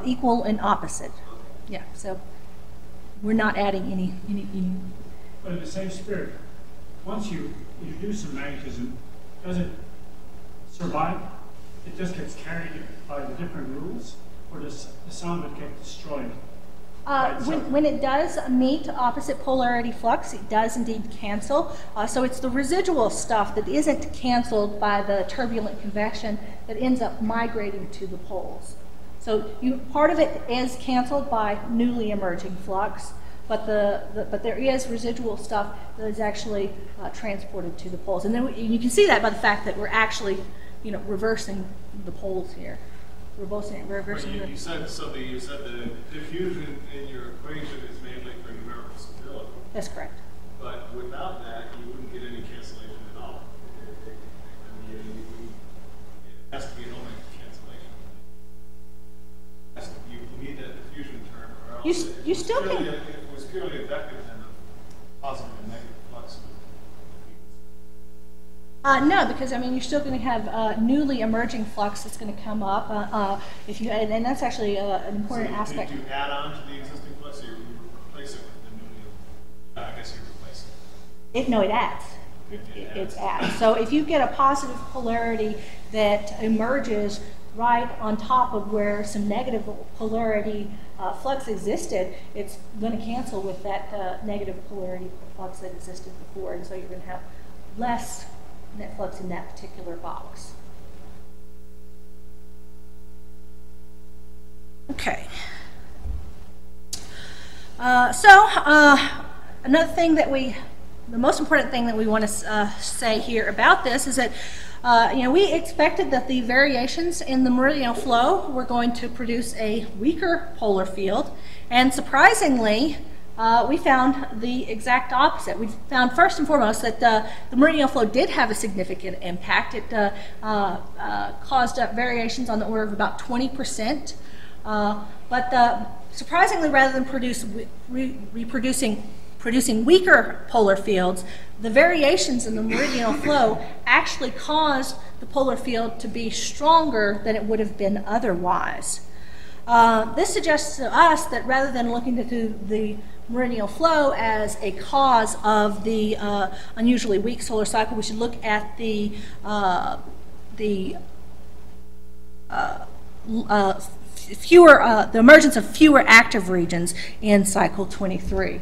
equal and opposite. Yeah. So we're not adding any.
But in the same spirit, once you introduce some magnetism, does it survive? It just gets carried by the different rules. or does some of it get destroyed?
When it does meet opposite polarity flux, it does indeed cancel. So it's the residual stuff that isn't canceled by the turbulent convection that ends up migrating to the poles. So part of it is canceled by newly emerging flux, but there is residual stuff that is actually transported to the poles. And then you can see that by the fact that we're actually, reversing the poles here. Reversing
you said the diffusion in your equation is mainly for numerical stability.
That's correct.
But without that, you wouldn't get any cancellation at all. I mean, it has to be an only cancellation. You need that diffusion term, or else
You still can.
If it was purely vector, then the positive and negative flux would.
No, because you're still going to have newly emerging flux that's going to come up. And that's actually an important aspect.
Do you add on to the existing flux, or you replace it with the newly? I guess you replace it.
No, it adds. It adds. So if you get a positive polarity that emerges right on top of where some negative polarity flux existed, it's going to cancel with that negative polarity flux that existed before, and so you're going to have less net flux in that particular box. Okay. Another thing the most important thing that we want to say here about this is that we expected that the variations in the meridional flow were going to produce a weaker polar field, and surprisingly, we found the exact opposite. We found first and foremost that the meridional flow did have a significant impact. It caused variations on the order of about 20%. But surprisingly, rather than producing weaker polar fields, the variations in the meridional flow actually caused the polar field to be stronger than it would have been otherwise. This suggests to us that rather than looking at the meridional flow as a cause of the unusually weak solar cycle, we should look at the emergence of fewer active regions in cycle 23.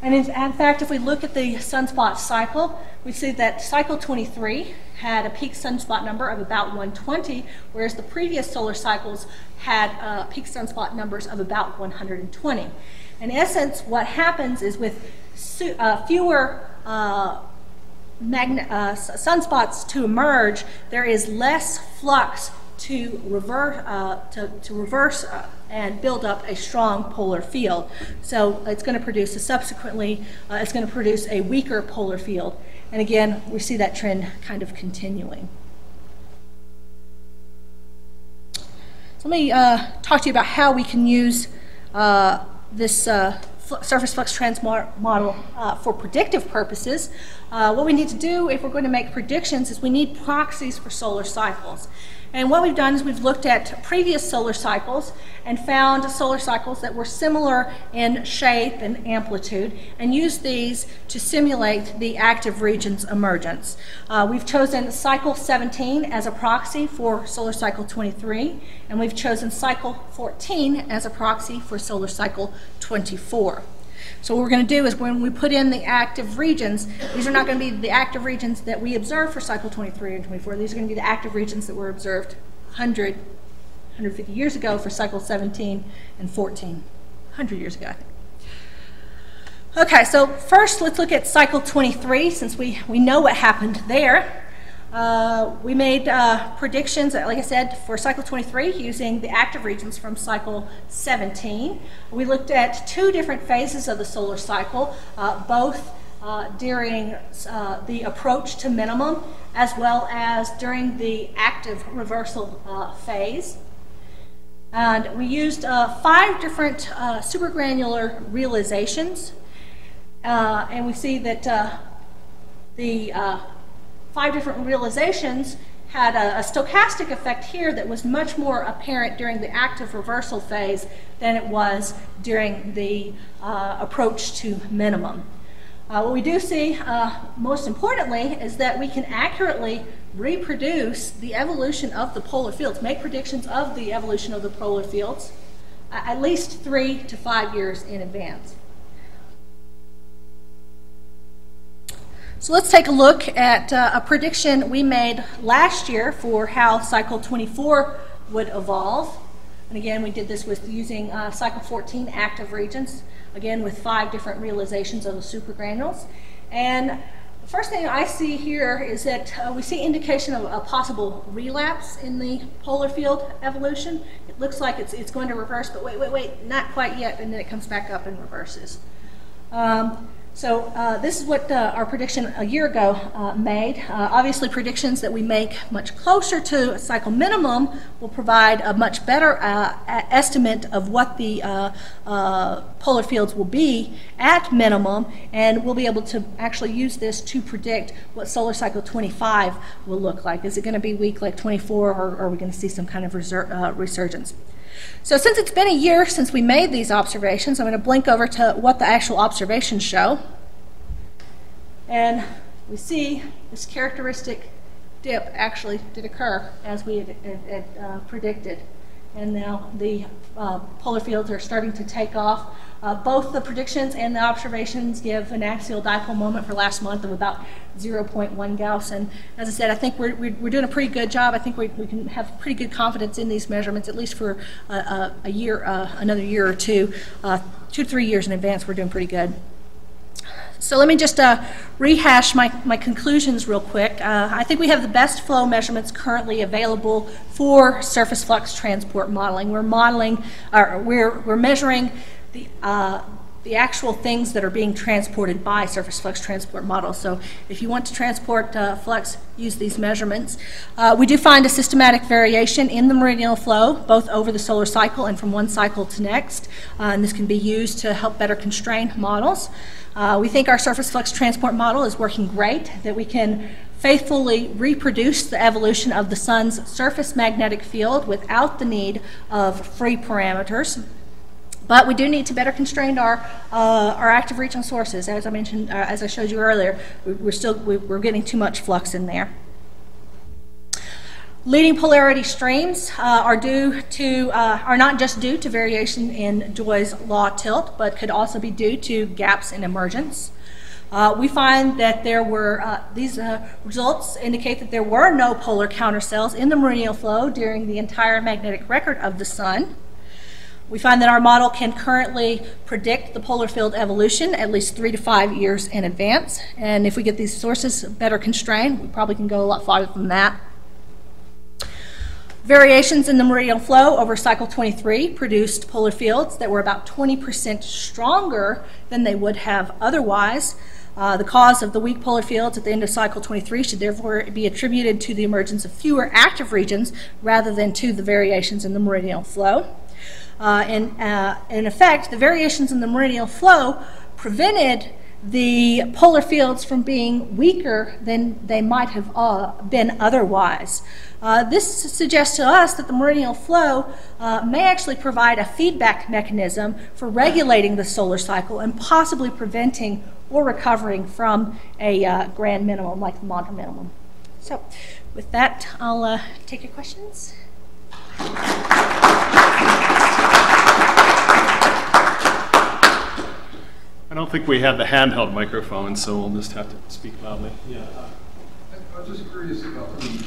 And in fact, if we look at the sunspot cycle, we see that cycle 23 had a peak sunspot number of about 120, whereas the previous solar cycles had peak sunspot numbers of about 120. In essence, what happens is with fewer sunspots to emerge, there is less flux to reverse and build up a strong polar field. So it's going to produce it's going to produce a weaker polar field. And again, we see that trend kind of continuing. So let me talk to you about how we can use this surface flux transport model for predictive purposes. What we need to do if we're going to make predictions is we need proxies for solar cycles. And what we've done is we've looked at previous solar cycles and found solar cycles that were similar in shape and amplitude and used these to simulate the active region's emergence. We've chosen cycle 17 as a proxy for solar cycle 23, and we've chosen cycle 14 as a proxy for solar cycle 24. So what we're going to do is when we put in the active regions, these are not going to be the active regions that we observed for cycle 23 and 24. These are going to be the active regions that were observed 150 years ago for cycle 17 and 14, 100 years ago, I think. Okay, so first let's look at cycle 23 since we know what happened there. We made predictions, like I said, for cycle 23 using the active regions from cycle 17. We looked at two different phases of the solar cycle, both during the approach to minimum as well as during the active reversal phase. And we used 5 different supergranular realizations, and we see that the 5 different realizations had a stochastic effect here that was much more apparent during the active reversal phase than it was during the approach to minimum. What we do see, most importantly, is that we can accurately reproduce the evolution of the polar fields, make predictions of the evolution of the polar fields at least 3 to 5 years in advance. So let's take a look at a prediction we made last year for how cycle 24 would evolve. And again, we did this with using cycle 14 active regions, again with 5 different realizations of the supergranules. And the first thing I see here is that we see indication of a possible relapse in the polar field evolution. It looks like it's going to reverse, but wait, not quite yet, and then it comes back up and reverses. So this is what our prediction a year ago made. Obviously, predictions that we make much closer to cycle minimum will provide a much better estimate of what the polar fields will be at minimum, and we'll be able to actually use this to predict what solar cycle 25 will look like. Is it going to be weak like 24, or are we going to see some kind of resurgence? So since it's been a year since we made these observations, I'm going to blink over to what the actual observations show. And we see this characteristic dip actually did occur as we had predicted. And now the polar fields are starting to take off. Both the predictions and the observations give an axial dipole moment for last month of about 0.1 Gauss. And as I said, I think we're doing a pretty good job. I think we can have pretty good confidence in these measurements, at least for a year, another year or two. 2 to 3 years in advance, we're doing pretty good. So let me just rehash my conclusions real quick. I think we have the best flow measurements currently available for surface flux transport modeling. We're modeling, we're measuring the actual things that are being transported by surface flux transport models. So if you want to transport flux, use these measurements. We do find a systematic variation in the meridional flow, both over the solar cycle and from one cycle to next. And this can be used to help better constrain models. We think our surface flux transport model is working great, that we can faithfully reproduce the evolution of the sun's surface magnetic field without the need of free parameters. But we do need to better constrain our active region sources. As I mentioned, as I showed you earlier, we're getting too much flux in there. Leading polarity streams are not just due to variation in Joy's law tilt, but could also be due to gaps in emergence. We find that there were, these results indicate that there were no polar countercells in the meridional flow during the entire magnetic record of the sun. We find that our model can currently predict the polar field evolution at least 3 to 5 years in advance. And if we get these sources better constrained, we probably can go a lot farther than that. Variations in the meridional flow over cycle 23 produced polar fields that were about 20% stronger than they would have otherwise. The cause of the weak polar fields at the end of cycle 23 should therefore be attributed to the emergence of fewer active regions rather than to the variations in the meridional flow. In effect, the variations in the meridional flow prevented the polar fields from being weaker than they might have been otherwise. This suggests to us that the meridional flow may actually provide a feedback mechanism for regulating the solar cycle and possibly preventing or recovering from a grand minimum like the Maunder minimum. So with that, I'll take your questions.
I don't think we have the handheld microphone, so we'll just have to speak loudly.
Yeah. I was just curious about what you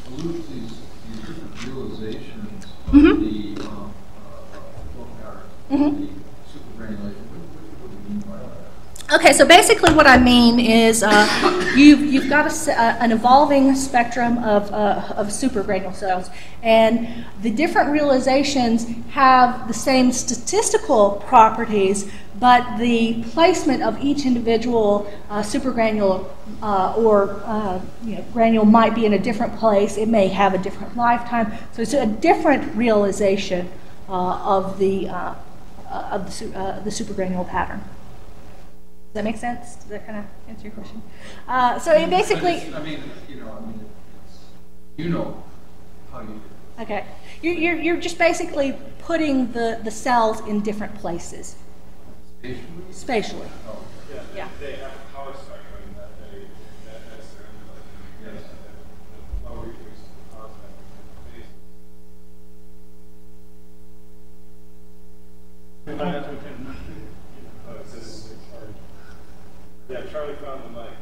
allude to these different realizations of the flow pattern, the supergranulation. What do you mean by that?
Okay, so basically what I mean is you've got an evolving spectrum of supergranule cells, and the different realizations have the same statistical properties, but the placement of each individual supergranule granule might be in a different place. It may have a different lifetime, so it's a different realization of the supergranule pattern. Does that make sense? Does that kind of answer your question? So it basically.
You know how you do it.
Okay, you're just basically putting the cells in different places.
Spatially?
Spatially.
Oh, yeah.
Yeah.
They have a power spectrum that that's their input. Yes. The lower you reach the power spectrum. Oh, it says yeah, Charlie found the mic.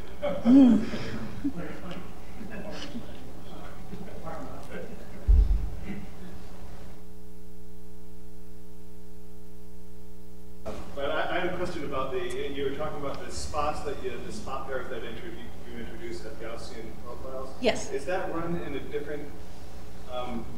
But I had a question about you were talking about the spots the spot pairs that you introduced at Gaussian profiles.
Yes.
Is that run in a different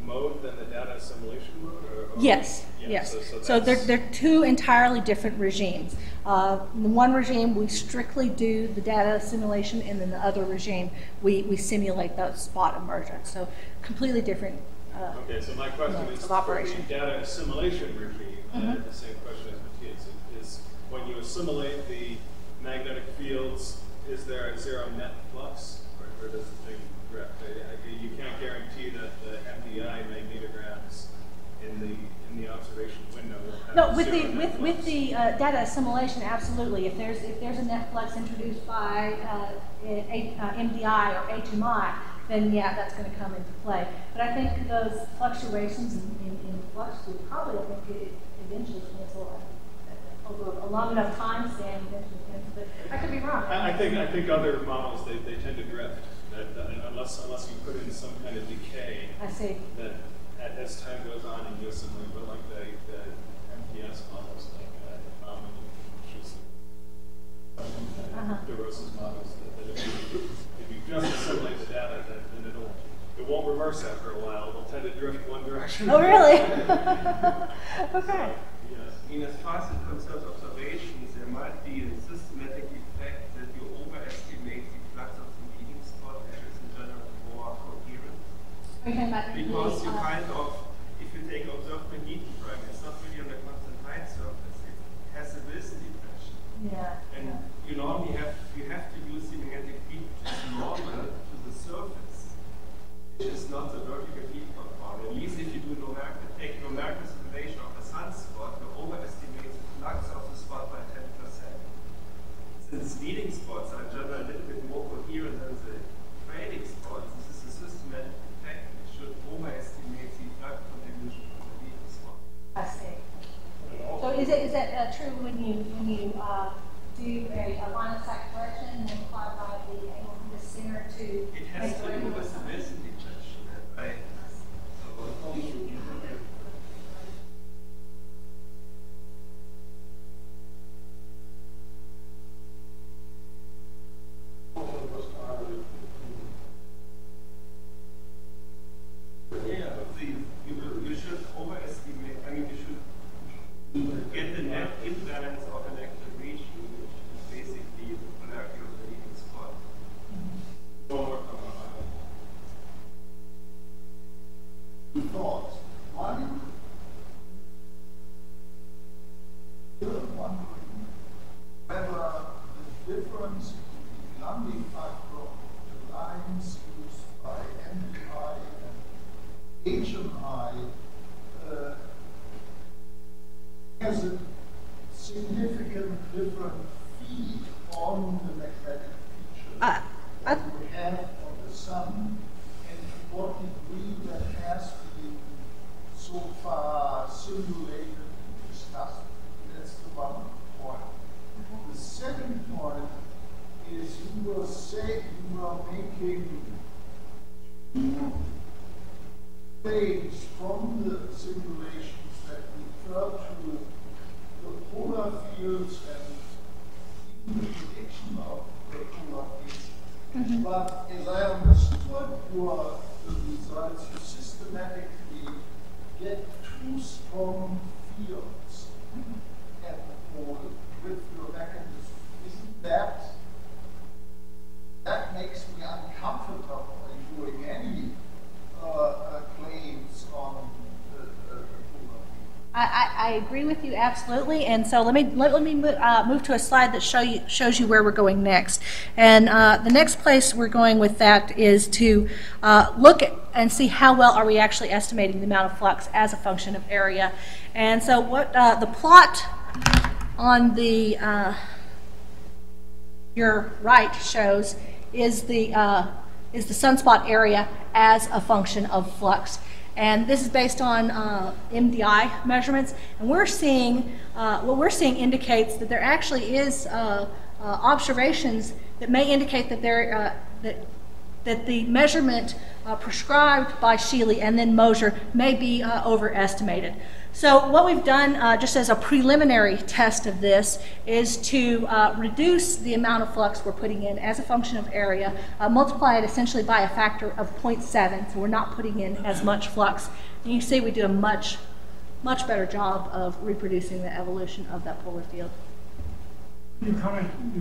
mode than the data assimilation mode? Or
Yes,
yeah,
yes.
So
So they're two entirely different regimes. In the one regime, we strictly do the data assimilation, and in the other regime, we simulate the spot emergence. So completely different
okay, so my question is,
of operation.
for the data assimilation regime, I had the same question as Matthias, is when you assimilate the magnetic fields, is there a zero net flux, or does the thing drift? You can't guarantee that the MDI magnetograms in the observation window will have
No, with
zero
the
net
with
flux.
the data assimilation, absolutely. If there's a net flux introduced by MDI or HMI, then yeah, that's going to come into play. But I think those fluctuations in flux would probably, I think, it eventually cancel over a long enough time span. Eventually cancel. But I could be wrong.
I think other models they tend to drift unless you put in some kind of decay.
I see.
That as time goes on and you assimilate, but like the MPS models, like DeRosa's models, that if you just assimilate the data, then it won't reverse after a while. It'll tend to drift one direction.
Oh, really? Okay.
Yes.
In as far as it concerns observations, there might be a systematic effect that you overestimate the flux of the meeting spot, which is in general more coherent.
Are you talking about
Because you kind of, if you take observed magnetogram, it's not really on a constant height surface. It has a Wilson depression.
Yeah.
And you normally have to use the magnetic field which is normal to the surface, which is not the vertical field compound. At least if you do take numerical simulation of a sunspot, you overestimate the flux of the spot by 10%. Since leading spots are generally a little bit more coherent than the trailing spots, this is a systematic effect which should overestimate the flux contribution from the leading spot.
I see. So is that true when you do a line of sight correction and apply by the angle from the center to
It has to do with the Wilson depression, right? You should overestimate, I mean, you should get the net imbalance of an active region, which is basically the polarity of the leading spot.
Two thoughts. One, wondering whether the difference between the landing factor of the lines used by MDI and HMI has a significant different feed on the magnetic feature that we have on the sun, and to what degree that has been so far simulated and discussed. That's the one point. The second point is you were making two claims from the simulations that refer to the polar fields and even the prediction of the polar fields. But as I understood your results, you systematically get two strong fields at the pole with your mechanism. Isn't that makes me uncomfortable in doing any claims on the polar field.
I agree with you absolutely, and so let me move to a slide that shows you where we're going next. And the next place we're going with that is to look at and see how well are we actually estimating the amount of flux as a function of area. And so what the plot on the your right shows is the sunspot area as a function of flux. And this is based on MDI measurements. And we're seeing, what we're seeing indicates that there actually is observations that may indicate that that the measurement prescribed by Shealy and then Mosier may be overestimated. So what we've done, just as a preliminary test of this, is to reduce the amount of flux we're putting in as a function of area, multiply it essentially by a factor of 0.7, so we're not putting in as much flux. And you see we do a much better job of reproducing the evolution of that polar field.
You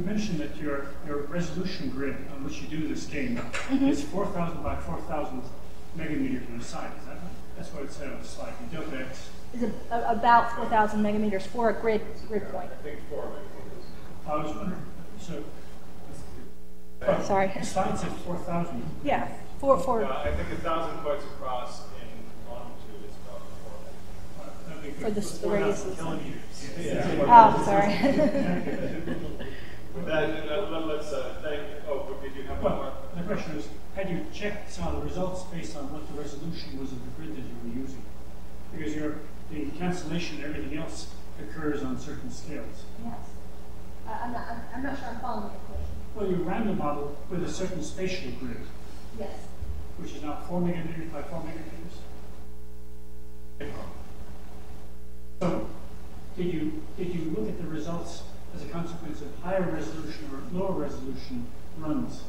mentioned that your resolution grid on which you do this game is 4,000 by 4,000 megameters on the side. Is that right? That's what it said on the slide. The delta X
is about 4,000 megameters for a grid point.
I think 4 megameters.
I was wondering. So,
sorry.
The slide said 4,000.
Yeah, four.
I think 1,000 points across in longitude is about 4.
For the radiuses.
Kilometers.
Oh, sorry.
Let's thank. Oh, did you have one more?
The question is, had you checked some of the results based on what the resolution was of the grid that you were using? Because the cancellation and everything else occurs on certain scales.
Yes. I'm not sure I'm following the question.
Well, you ran the model with a certain spatial grid.
Yes.
Which is now 4 megameters by 4 megameters. So, did you look at the results as a consequence of higher resolution or lower resolution runs?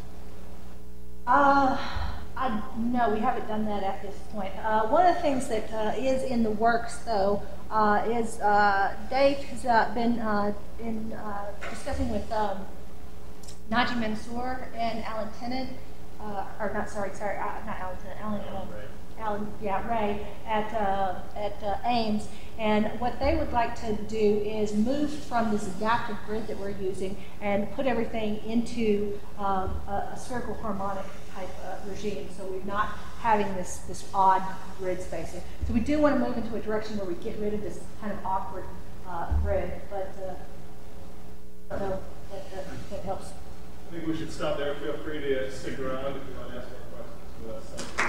No, we haven't done that at this point. One of the things that is in the works, though, is Dave has been discussing with Naji Mansour and Alan Tennant, or not, sorry, not Alan Tennant, Ray at Ames. And what they would like to do is move from this adaptive grid that we're using and put everything into a spherical harmonic type regime. So we're not having this odd grid spacing. So we do want to move into a direction where we get rid of this kind of awkward grid, but I don't know if that helps.
I think we should stop there. Feel free to stick around if you want to ask more questions to us.